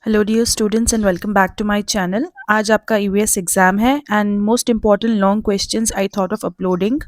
Hello dear students and welcome back to my channel. आज आपका US exam है and most important long questions I thought of uploading.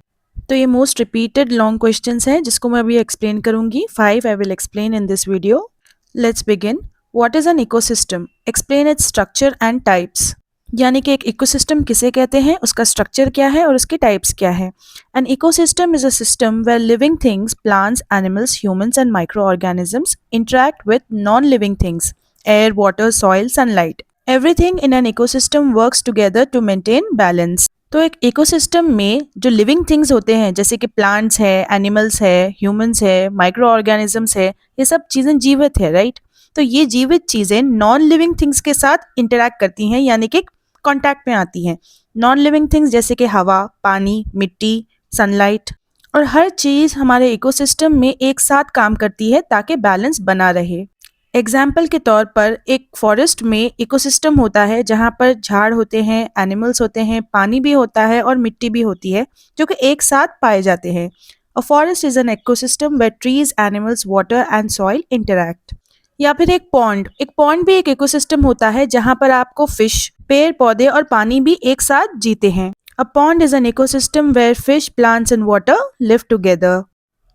तो ये most repeated long questions हैं जिसको मैं अभी एक्सप्लेन करूंगी। 5 I will explain in this video. Let's begin. What is an ecosystem? Explain its structure and types. यानी कि एक इकोसिस्टम किसे कहते हैं, उसका स्ट्रक्चर क्या है और उसके टाइप्स क्या है। An ecosystem is a system where living things, plants, animals, humans and micro organisms interact with non living things, air, water, soil, sunlight. Everything in an ecosystem works together to maintain balance. तो एक ecosystem में जो living things होते हैं जैसे कि plants है, animals है, ह्यूमंस है, माइक्रो ऑर्गेनिजम्स है, ये सब चीज़ें जीवित है, राइट। तो ये जीवित चीज़ें नॉन लिविंग थिंग्स के साथ इंटरैक्ट करती हैं, यानी कि कॉन्टैक्ट में आती हैं। नॉन लिविंग थिंग्स जैसे कि हवा, पानी, मिट्टी, सनलाइट, और हर चीज़ हमारे इकोसिस्टम में एक साथ काम करती है ताकि बैलेंस बना रहे। एग्जाम्पल के तौर पर एक फॉरेस्ट में इकोसिस्टम होता है जहाँ पर झाड़ होते हैं, एनिमल्स होते हैं, पानी भी होता है और मिट्टी भी होती है जो कि एक साथ पाए जाते हैं। A forest is an ecosystem where trees, animals, water and soil interact. या फिर एक पॉन्ड भी एक इकोसिस्टम होता है जहाँ पर आपको फिश, पेड़ पौधे और पानी भी एक साथ जीते हैं। A pond is an ecosystem where fish, plants and water live together.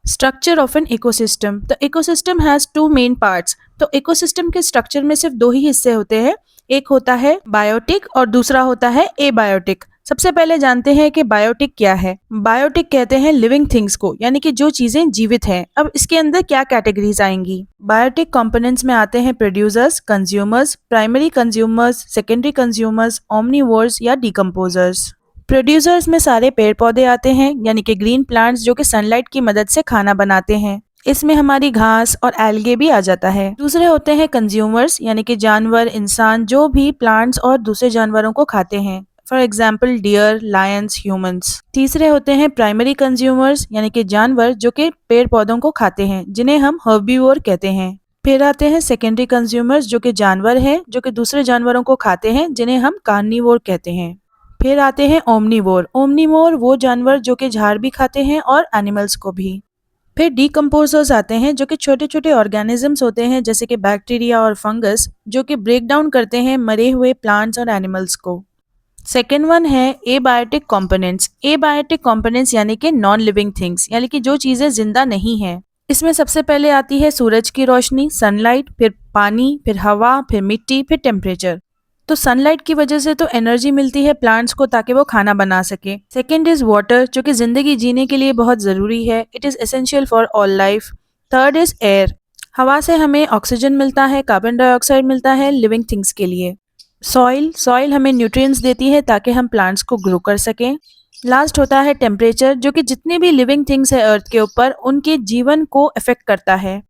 Structure of an ecosystem. The ecosystem has two main parts. तो इकोसिस्टम के स्ट्रक्चर में सिर्फ दो ही हिस्से होते हैं, एक होता है बायोटिक और दूसरा होता है एबायोटिक। सबसे पहले जानते हैं कि बायोटिक क्या है। बायोटिक कहते हैं लिविंग थिंग्स को, यानी कि जो चीजें जीवित हैं। अब इसके अंदर क्या कैटेगरीज आएंगी? बायोटिक कंपोनेंट्स में आते हैं producers, consumers, primary consumers, secondary consumers, omnivores या डिकम्पोजर्स। प्रोड्यूसर्स में सारे पेड़ पौधे आते हैं, यानी कि ग्रीन प्लांट्स जो कि सनलाइट की मदद से खाना बनाते हैं। इसमें हमारी घास और एल्गे भी आ जाता है। दूसरे होते हैं कंज्यूमर्स, यानी कि जानवर, इंसान जो भी प्लांट्स और दूसरे जानवरों को खाते हैं, for example deer, lions, humans. तीसरे होते हैं प्राइमरी कंज्यूमर्स, यानी कि जानवर जो कि पेड़ पौधों को खाते हैं, जिन्हें हम हर्बीवोर कहते हैं। फिर आते हैं सेकेंडरी कंज्यूमर्स जो कि जानवर हैं जो कि दूसरे जानवरों को खाते हैं, जिन्हें हम कार्निवोर कहते हैं। फिर आते हैं ओमनीवोर। ओमनीवोर वो जानवर जो कि झाड़ भी खाते हैं और एनिमल्स को भी। फिर डीकम्पोजर्स आते हैं जो कि छोटे छोटे ऑर्गेनिजम्स होते हैं जैसे कि बैक्टीरिया और फंगस, जो कि ब्रेक डाउन करते हैं मरे हुए प्लांट्स और एनिमल्स को। सेकेंड वन है एबायोटिक कंपोनेंट्स। एबायोटिक कंपोनेंट्स यानी कि नॉन लिविंग थिंग्स, यानी कि जो चीजें जिंदा नहीं है। इसमें सबसे पहले आती है सूरज की रोशनी, सनलाइट, फिर पानी, फिर हवा, फिर मिट्टी, फिर टेम्परेचर। तो सनलाइट की वजह से तो एनर्जी मिलती है प्लांट्स को ताकि वो खाना बना सके। सेकेंड इज वाटर, जो कि जिंदगी जीने के लिए बहुत जरूरी है। It is essential for all life. Third is air. हवा से हमें ऑक्सीजन मिलता है, कार्बन डाइऑक्साइड मिलता है लिविंग थिंग्स के लिए। सॉइल हमें न्यूट्रिएंट्स देती है ताकि हम प्लांट्स को ग्रो कर सकें। लास्ट होता है टेम्परेचर, जो कि जितनी भी लिविंग थिंग्स है अर्थ के ऊपर उनके जीवन को अफेक्ट करता है।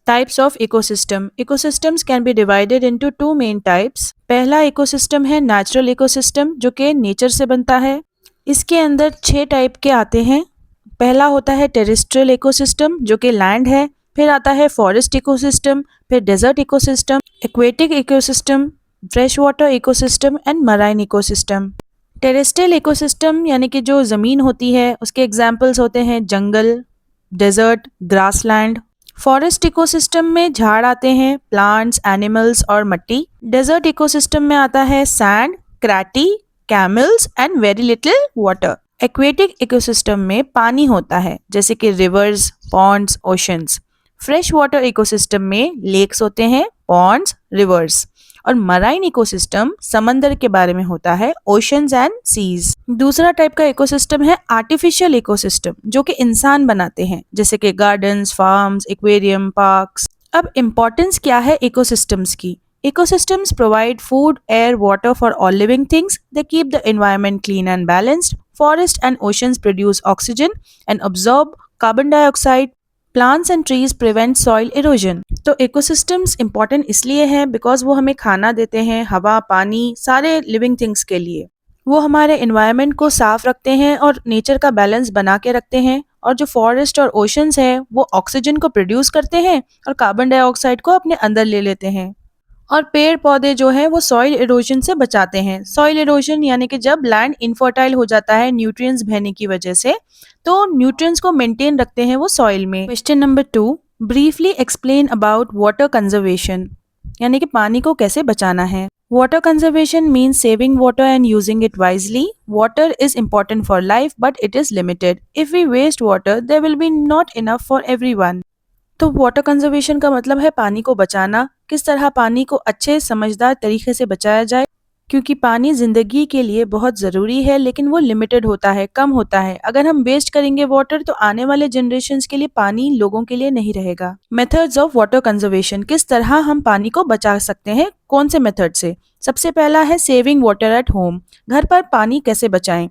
Types of ecosystem. Ecosystems can be divided into two main types. पहला इकोसिस्टम है नेचुरल इकोसिस्टम, जो कि नेचर से बनता है। इसके अंदर 6 टाइप के आते हैं। पहला होता है टेरेस्ट्रियल इकोसिस्टम, जो कि लैंड है। फिर आता है फॉरेस्ट इकोसिस्टम, फिर desert ecosystem, aquatic ecosystem, fresh water ecosystem and marine ecosystem. Terrestrial ecosystem यानी कि जो ज़मीन होती है उसके एग्जाम्पल्स होते हैं जंगल, डेजर्ट, ग्रासलैंड। फॉरेस्ट इकोसिस्टम में झाड़ आते हैं, प्लांट्स, एनिमल्स और मिट्टी। डेजर्ट इकोसिस्टम में आता है सैंड, क्राटी, camels and very little water. Aquatic ecosystem में पानी होता है जैसे कि rivers, ponds, oceans. Fresh water ecosystem में लेक्स होते हैं, पॉन्ड्स, रिवर्स। और मराइन इकोसिस्टम समंदर के बारे में होता है, ओशंस एंड सीज। दूसरा टाइप का इकोसिस्टम है आर्टिफिशियल इकोसिस्टम, जो कि इंसान बनाते हैं जैसे कि गार्डन्स, फार्म्स, एक्वेरियम, पार्क्स। अब इम्पोर्टेंस क्या है इकोसिस्टम्स की? Ecosystems provide food, air, water for all living things. They keep the environment clean and balanced. Forests and oceans produce oxygen and absorb carbon dioxide. Plants and trees prevent soil erosion. तो ecosystems important इसलिए हैं because वो हमें खाना देते हैं, हवा, पानी, सारे लिविंग थिंग्स के लिए। वो हमारे इन्वायरमेंट को साफ रखते हैं और नेचर का बैलेंस बना के रखते हैं। और जो फॉरेस्ट और ओशंस हैं वो ऑक्सीजन को प्रोड्यूस करते हैं और कार्बन डाइऑक्साइड को अपने अंदर ले लेते हैं। और पेड़ पौधे जो है वो सॉइल इरोजन से बचाते हैं। सॉइल इरोजन यानी कि जब लैंड इनफर्टाइल हो जाता है न्यूट्रिएंट्स बहने की वजह से, तो न्यूट्रिएंट्स को मेंटेन रखते हैं वो सॉइल में। Question number 2, briefly explain about water conservation. यानी कि पानी को कैसे बचाना है। Water conservation means saving water and using it wisely. Water is important for life but it is limited. If we waste water, there will be not enough for everyone. तो water conservation का मतलब है पानी को बचाना। किस तरह पानी को अच्छे समझदार तरीके से बचाया जाए, क्योंकि पानी जिंदगी के लिए बहुत ज़रूरी है, लेकिन वो लिमिटेड होता है, कम होता है। अगर हम वेस्ट करेंगे वाटर तो आने वाले जनरेशन्स के लिए पानी लोगों के लिए नहीं रहेगा। मेथड्स ऑफ वाटर कंजर्वेशन, किस तरह हम पानी को बचा सकते हैं, कौन से मेथड से। सबसे पहला है सेविंग वाटर एट होम। घर पर पानी कैसे बचाएं।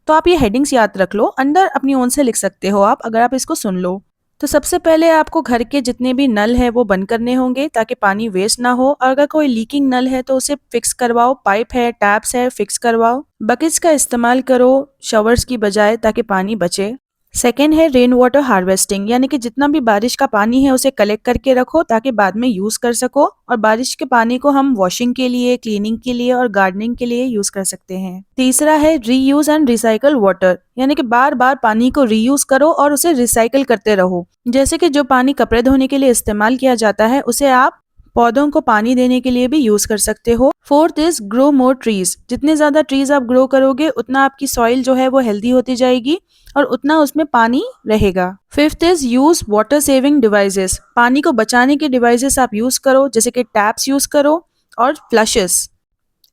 तो आप ये हेडिंग्स याद रख लो, अंदर अपनी ओन से लिख सकते हो आप, अगर आप इसको सुन लो। तो सबसे पहले आपको घर के जितने भी नल है वो बंद करने होंगे ताकि पानी वेस्ट ना हो। और अगर कोई लीकिंग नल है तो उसे फिक्स करवाओ, पाइप है, टैप्स है, फिक्स करवाओ। बकेट्स का इस्तेमाल करो शॉवर्स की बजाय ताकि पानी बचे। सेकेंड है रेन वाटर हार्वेस्टिंग, यानी कि जितना भी बारिश का पानी है उसे कलेक्ट करके रखो ताकि बाद में यूज कर सको। और बारिश के पानी को हम वॉशिंग के लिए, क्लीनिंग के लिए और गार्डनिंग के लिए यूज कर सकते हैं। तीसरा है रीयूज एंड रिसाइकल वाटर, यानी कि बार बार पानी को रीयूज करो और उसे रिसाइकल करते रहो। जैसे कि जो पानी कपड़े धोने के लिए इस्तेमाल किया जाता है उसे आप पौधों को पानी देने के लिए भी यूज कर सकते हो। Fourth is grow more trees. जितने ज्यादा ट्रीज आप ग्रो करोगे उतना आपकी सॉइल जो है वो हेल्दी होती जाएगी और उतना उसमें पानी रहेगा। Fifth is use water saving devices. पानी को बचाने के डिवाइसेस आप यूज करो, जैसे कि टैप्स यूज करो और flushes.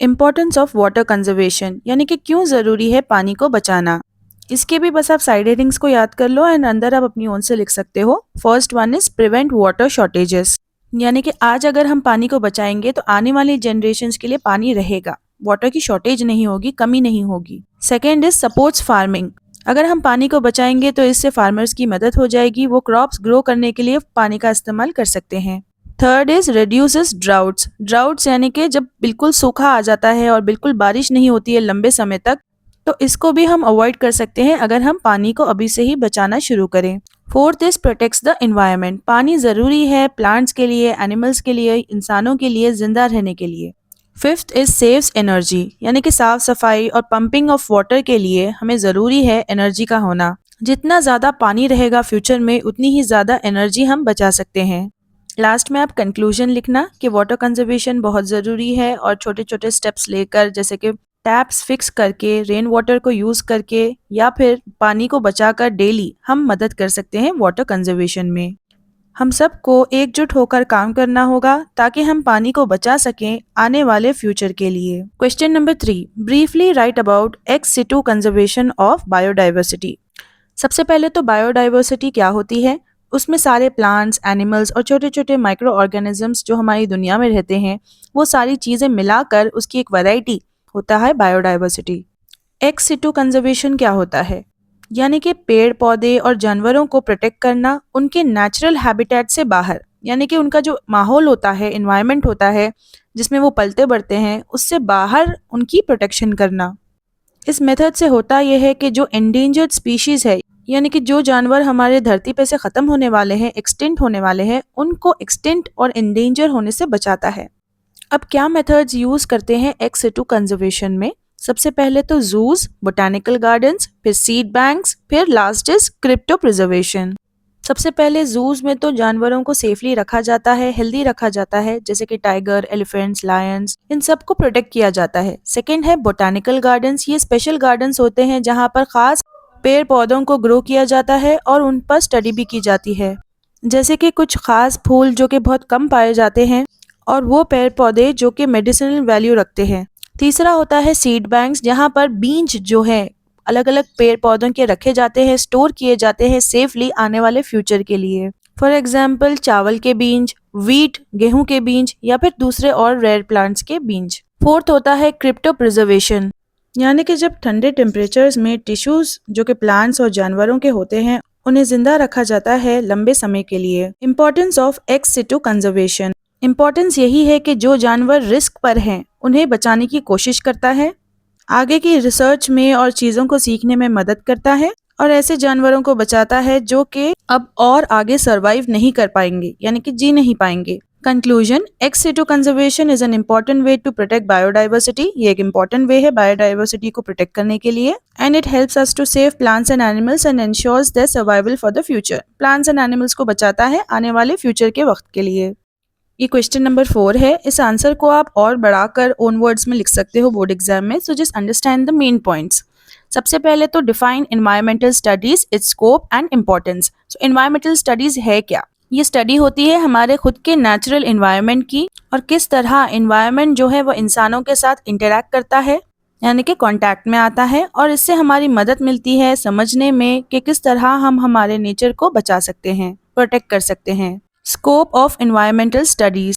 Importance of water conservation, यानी कि क्यों जरूरी है पानी को बचाना। इसके भी बस आप साइड हेडिंग्स को याद कर लो एंड अंदर आप अपनी ओन से लिख सकते हो। First one is prevent water shortages, यानी कि आज अगर हम पानी को बचाएंगे तो आने वाली जनरेशन्स के लिए पानी रहेगा, वाटर की शॉर्टेज नहीं होगी, कमी नहीं होगी। Second is supports farming. अगर हम पानी को बचाएंगे तो इससे फार्मर्स की मदद हो जाएगी, वो क्रॉप्स ग्रो करने के लिए पानी का इस्तेमाल कर सकते हैं। Third is reduces droughts. Droughts यानी कि जब बिल्कुल सूखा आ जाता है और बिल्कुल बारिश नहीं होती है लंबे समय तक, तो इसको भी हम अवॉइड कर सकते हैं अगर हम पानी को अभी से ही बचाना शुरू करें। Fourth is protects the environment. पानी जरूरी है प्लांट्स के लिए, एनिमल्स के लिए, इंसानों के लिए, जिंदा रहने के लिए। फिफ्थ इज सेव्स एनर्जी, यानी कि साफ सफाई और पंपिंग ऑफ वाटर के लिए हमें जरूरी है एनर्जी का होना। जितना ज्यादा पानी रहेगा फ्यूचर में उतनी ही ज्यादा एनर्जी हम बचा सकते हैं। लास्ट में आप कंक्लूजन लिखना कि वाटर कंजर्वेशन बहुत ज़रूरी है और छोटे छोटे स्टेप्स लेकर, जैसे कि टैप्स फिक्स करके, रेन वाटर को यूज़ करके या फिर पानी को बचाकर डेली हम मदद कर सकते हैं वाटर कंजर्वेशन में। हम सबको एकजुट होकर काम करना होगा ताकि हम पानी को बचा सकें आने वाले फ्यूचर के लिए। Question number 3, briefly right about x situ conservation of biodiversity. सबसे पहले तो बायोडाइवर्सिटी क्या होती है, उसमें सारे प्लांट्स, एनिमल्स और छोटे छोटे माइक्रो ऑर्गेनिजम्स जो हमारी दुनिया में रहते हैं वो सारी चीज़ें मिलाकर उसकी एक वैरायटी होता है बायोडाइवर्सिटी। एक्स सिटू कंजर्वेशन क्या होता है, यानी कि पेड़ पौधे और जानवरों को प्रोटेक्ट करना उनके नेचुरल हैबिटेट से बाहर, यानी कि उनका जो माहौल होता है, एनवायरनमेंट होता है जिसमें वो पलते बढ़ते हैं, उससे बाहर उनकी प्रोटेक्शन करना। इस मेथड से होता यह है कि जो एंडेंजर्ड स्पीशीज है, यानी कि जो जानवर हमारे धरती पे से ख़त्म होने वाले हैं, एक्सटिंक्ट होने वाले हैं, उनको एक्सटिंक्ट और एंडेंजर होने से बचाता है। अब क्या मेथड्स यूज़ करते हैं एक्स सिटू कंजर्वेशन में। सबसे पहले तो जूस, बोटानिकल गार्डन्स, फिर सीड बैंक्स, फिर लास्ट इज क्रिप्टो प्रिजर्वेशन। सबसे पहले जूस में तो जानवरों को सेफली रखा जाता है, हेल्दी रखा जाता है, जैसे कि टाइगर, एलिफेंट्स, लायंस, इन सबको प्रोटेक्ट किया जाता है। सेकेंड है बोटानिकल गार्डन्स। ये स्पेशल गार्डन्स होते हैं जहाँ पर खास पेड़ पौधों को ग्रो किया जाता है और उन पर स्टडी भी की जाती है, जैसे कि कुछ खास फूल जो कि बहुत कम पाए जाते हैं और वो पेड़ पौधे जो कि मेडिसिनल वैल्यू रखते हैं। तीसरा होता है सीड बैंक्स, जहाँ पर बीज जो है अलग अलग पेड़ पौधों के रखे जाते हैं, स्टोर किए जाते हैं सेफली आने वाले फ्यूचर के लिए। फॉर एग्जाम्पल चावल के बीज, वीट, गेहूं के बीज या फिर दूसरे और रेयर प्लांट्स के बीज। फोर्थ होता है क्रिप्टो प्रिजर्वेशन, यानी कि जब ठंडे टेम्परेचर्स में टिश्यूज जो कि प्लांट्स और जानवरों के होते हैं उन्हें जिंदा रखा जाता है लंबे समय के लिए। Importance of x situ conservation. Importance यही है कि जो जानवर रिस्क पर हैं उन्हें बचाने की कोशिश करता है, आगे की रिसर्च में और चीज़ों को सीखने में मदद करता है और ऐसे जानवरों को बचाता है जो कि अब और आगे सर्वाइव नहीं कर पाएंगे, यानी कि जी नहीं पाएंगे। Conclusion, ex situ conservation is an important way to protect biodiversity. ये एक इम्पॉर्टेंट वे है बायोडाइवर्सिटी को प्रोटेक्ट करने के लिए and it helps us to save plants and animals and ensures their survival for the future. Plants and animals को बचाता है आने वाले फ्यूचर के वक्त के लिए। ये क्वेश्चन नंबर 4 है। इस आंसर को आप और बढ़ाकर ओन वर्ड्स में लिख सकते हो बोर्ड एग्जाम में। So just understand the main points. सबसे पहले तो define environmental studies, it's scope and importance. So environmental studies है क्या? ये स्टडी होती है हमारे खुद के नेचुरल एनवायरनमेंट की और किस तरह एनवायरनमेंट जो है वो इंसानों के साथ इंटरेक्ट करता है, यानी कि कांटेक्ट में आता है, और इससे हमारी मदद मिलती है समझने में कि किस तरह हम हमारे नेचर को बचा सकते हैं, प्रोटेक्ट कर सकते हैं। Scope of environmental studies.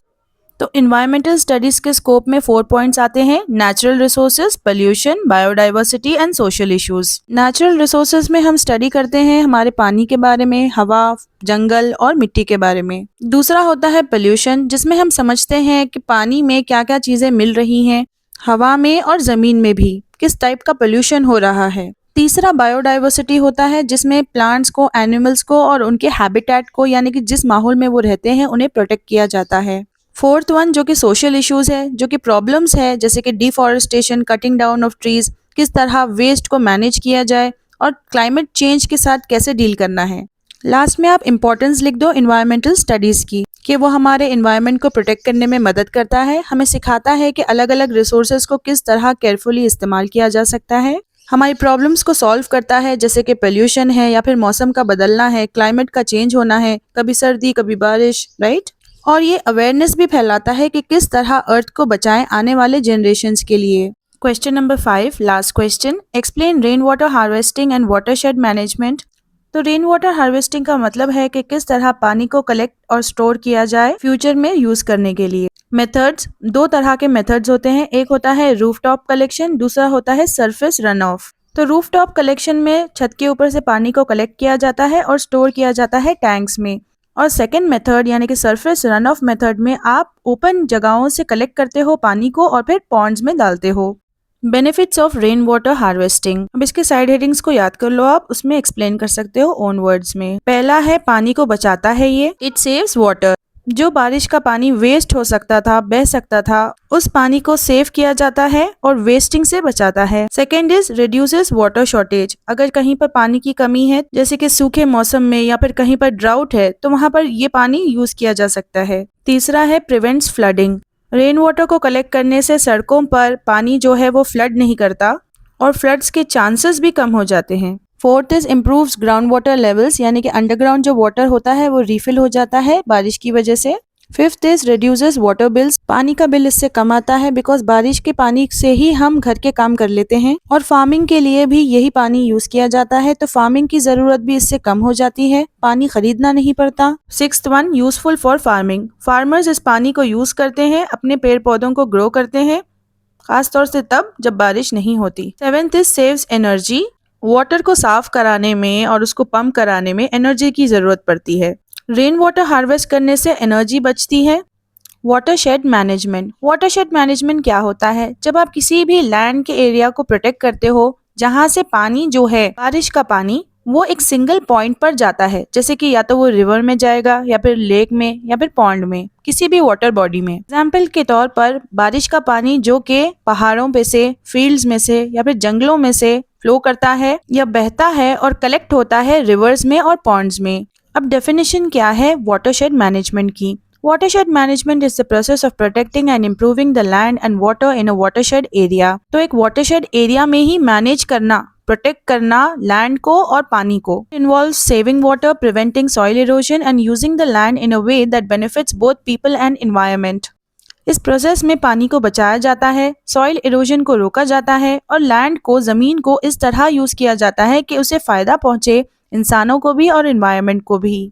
तो एनवायरमेंटल स्टडीज के स्कोप में 4 पॉइंट्स आते हैं: natural resources, pollution, biodiversity and social issues. Natural resources में हम स्टडी करते हैं हमारे पानी के बारे में, हवा, जंगल और मिट्टी के बारे में। दूसरा होता है पोल्यूशन, जिसमें हम समझते हैं कि पानी में क्या क्या चीजें मिल रही हैं, हवा में और जमीन में भी किस टाइप का पोल्यूशन हो रहा है। तीसरा बायोडाइवर्सिटी होता है, जिसमें प्लांट्स को, एनिमल्स को और उनके हैबिटेट को, यानी कि जिस माहौल में वो रहते हैं, उन्हें प्रोटेक्ट किया जाता है। फोर्थ वन जो कि सोशल इश्यूज है, जो कि प्रॉब्लम्स है, जैसे कि deforestation, cutting down of trees, किस तरह वेस्ट को मैनेज किया जाए और क्लाइमेट चेंज के साथ कैसे डील करना है। लास्ट में आप इम्पोर्टेंस लिख दो एनवायरमेंटल स्टडीज की, कि वो हमारे एनवायरनमेंट को प्रोटेक्ट करने में मदद करता है, हमें सिखाता है कि अलग अलग रिसोर्सेज को किस तरह केयरफुली इस्तेमाल किया जा सकता है, हमारी प्रॉब्लम्स को सॉल्व करता है, जैसे कि पोल्यूशन है या फिर मौसम का बदलना है, क्लाइमेट का चेंज होना है, कभी सर्दी कभी बारिश, राइट। और ये अवेयरनेस भी फैलाता है कि किस तरह अर्थ को बचाएं आने वाले जनरेशन्स के लिए। Question number 5, last question. Explain rain water harvesting and watershed management. तो रेन वाटर हार्वेस्टिंग का मतलब है कि किस तरह पानी को कलेक्ट और स्टोर किया जाए फ्यूचर में यूज करने के लिए। मेथड्स, 2 तरह के मेथड्स होते हैं, एक होता है रूफटॉप कलेक्शन, दूसरा होता है सरफेस रन ऑफ। तो रूफटॉप कलेक्शन में छत के ऊपर से पानी को कलेक्ट किया जाता है और स्टोर किया जाता है टैंक्स में। और सेकेंड मेथड यानी कि सरफेस रन ऑफ मेथड में आप ओपन जगहों से कलेक्ट करते हो पानी को और फिर पॉन्ड्स में डालते हो। Benefits of rain water harvesting. अब इसके साइड हेडिंग्स को याद कर लो, आप उसमें एक्सप्लेन कर सकते हो ओन वर्ड्स में। पहला है पानी को बचाता है ये, इट सेव्स वाटर। जो बारिश का पानी वेस्ट हो सकता था, बह सकता था, उस पानी को सेव किया जाता है और वेस्टिंग से बचाता है। Second is reduces water shortage. अगर कहीं पर पानी की कमी है, जैसे कि सूखे मौसम में या फिर कहीं पर ड्राउट है, तो वहां पर ये पानी यूज किया जा सकता है। तीसरा है प्रिवेंट्स फ्लडिंग। रेन वाटर को कलेक्ट करने से सड़कों पर पानी जो है वो फ्लड नहीं करता और फ्लड्स के चांसेस भी कम हो जाते हैं। Fourth is improves ground water levels, यानी कि अंडरग्राउंड जो वाटर होता है वो रिफिल हो जाता है बारिश की वजह से। Fifth is reduces water bills. पानी का बिल इससे कम आता है बिकॉज बारिश के पानी से ही हम घर के काम कर लेते हैं और फार्मिंग के लिए भी यही पानी यूज किया जाता है, तो फार्मिंग की जरूरत भी इससे कम हो जाती है, पानी खरीदना नहीं पड़ता। Sixth one, useful for farming. Farmers इस पानी को यूज करते हैं, अपने पेड़ पौधों को ग्रो करते हैं, खासतौर से तब जब बारिश नहीं होती। Seventh is saves energy. Water को साफ कराने में और उसको पंप कराने में एनर्जी की जरूरत पड़ती है। रेन वाटर हार्वेस्ट करने से एनर्जी बचती है। Watershed management. वाटरशेड मैनेजमेंट क्या होता है? जब आप किसी भी लैंड के एरिया को प्रोटेक्ट करते हो जहां से पानी जो है, बारिश का पानी, वो एक सिंगल पॉइंट पर जाता है, जैसे कि या तो वो रिवर में जाएगा या फिर लेक में या फिर पॉन्ड में, किसी भी वाटर बॉडी में। एग्जाम्पल के तौर पर बारिश का पानी जो कि पहाड़ों पे से, फील्ड्स में से या फिर जंगलों में से फ्लो करता है या बहता है और कलेक्ट होता है रिवर्स में और पॉन्ड्स में। अब डेफिनेशन क्या है वाटरशेड मैनेजमेंट की? Watershed management is the process of protecting and improving the land and water in a watershed area. तो एक watershed area में ही मैनेज करना, प्रोटेक्ट करना लैंड को और पानी को। Involves saving water, preventing soil erosion and using the land in a way that benefits both people and environment. इस प्रोसेस में पानी को बचाया जाता है, सॉइल इरोजन को रोका जाता है और लैंड को, जमीन को इस तरह यूज किया जाता है कि उसे फायदा पहुंचे, इंसानों को भी और एनवायरनमेंट को भी।